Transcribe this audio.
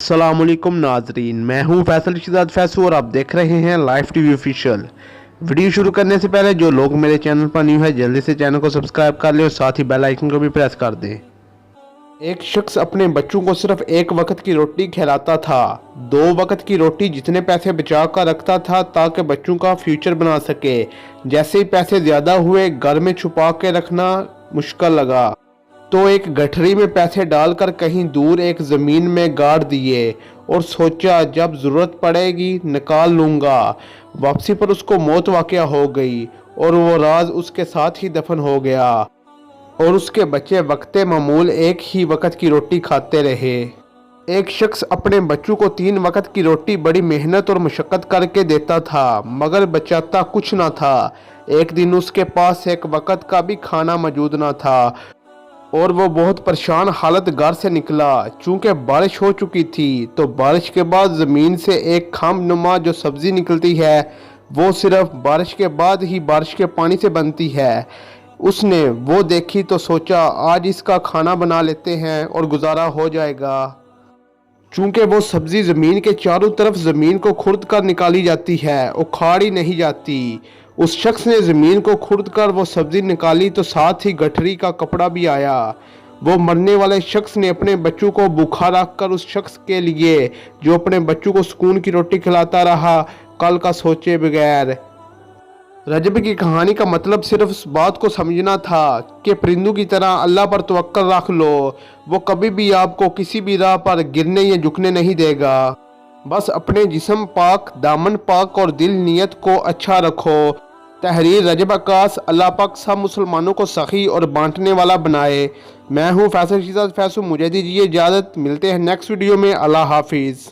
अस्सलाम वालेकुम नाजरीन, मैं हूं फैसल शिजाद फैसू और आप देख रहे हैं लाइव टीवी ऑफिशियल। वीडियो शुरू करने से पहले जो लोग मेरे चैनल पर न्यू है जल्दी से चैनल को सब्सक्राइब कर लें और साथ ही बेल आइकन को भी प्रेस कर दें। एक शख्स अपने बच्चों को सिर्फ एक वक्त की रोटी खिलाता था, 2 वक्त की रोटी जितने पैसे बचा कर रखता था ताकि बच्चों का फ्यूचर बना सके। जैसे ही पैसे ज़्यादा हुए घर में छुपा के रखना मुश्किल लगा तो एक गठरी में पैसे डालकर कहीं दूर एक ज़मीन में गाड़ दिए और सोचा जब ज़रूरत पड़ेगी निकाल लूँगा। वापसी पर उसको मौत वाक़या हो गई और वो राज उसके साथ ही दफन हो गया और उसके बच्चे वक्ते मामूल एक ही वक्त की रोटी खाते रहे। एक शख्स अपने बच्चों को 3 वक्त की रोटी बड़ी मेहनत और मशक्क़त करके देता था मगर बचाता कुछ ना था। एक दिन उसके पास एक वक्त का भी खाना मौजूद ना था और वो बहुत परेशान हालत घर से निकला। चूँकि बारिश हो चुकी थी तो बारिश के बाद ज़मीन से एक खाम नुमा जो सब्ज़ी निकलती है वो सिर्फ बारिश के बाद ही बारिश के पानी से बनती है। उसने वो देखी तो सोचा आज इसका खाना बना लेते हैं और गुजारा हो जाएगा। चूँकि वो सब्ज़ी ज़मीन के चारों तरफ ज़मीन को खुर्द कर निकाली जाती है, उखाड़ी नहीं जाती। उस शख्स ने ज़मीन को खुर्द कर वो सब्ज़ी निकाली तो साथ ही गठरी का कपड़ा भी आया। वो मरने वाले शख्स ने अपने बच्चों को भूखा रख कर उस शख्स के लिए जो अपने बच्चों को सुकून की रोटी खिलाता रहा कल का सोचे बगैर। रजब की कहानी का मतलब सिर्फ इस बात को समझना था कि परिंदों की तरह अल्लाह पर तवक्कल रख लो, वो कभी भी आपको किसी भी राह पर गिरने या झुकने नहीं देगा। बस अपने जिस्म पाक, दामन पाक और दिल नीयत को अच्छा रखो। तहरीर रजब अक्कास। अल्लाह पाक सब मुसलमानों को सखी और बांटने वाला बनाए। मैं हूँ फैसल शिजाद फैसू, मुझे दीजिए इजाज़त। मिलते हैं नेक्स्ट वीडियो में। अल्लाह हाफिज़।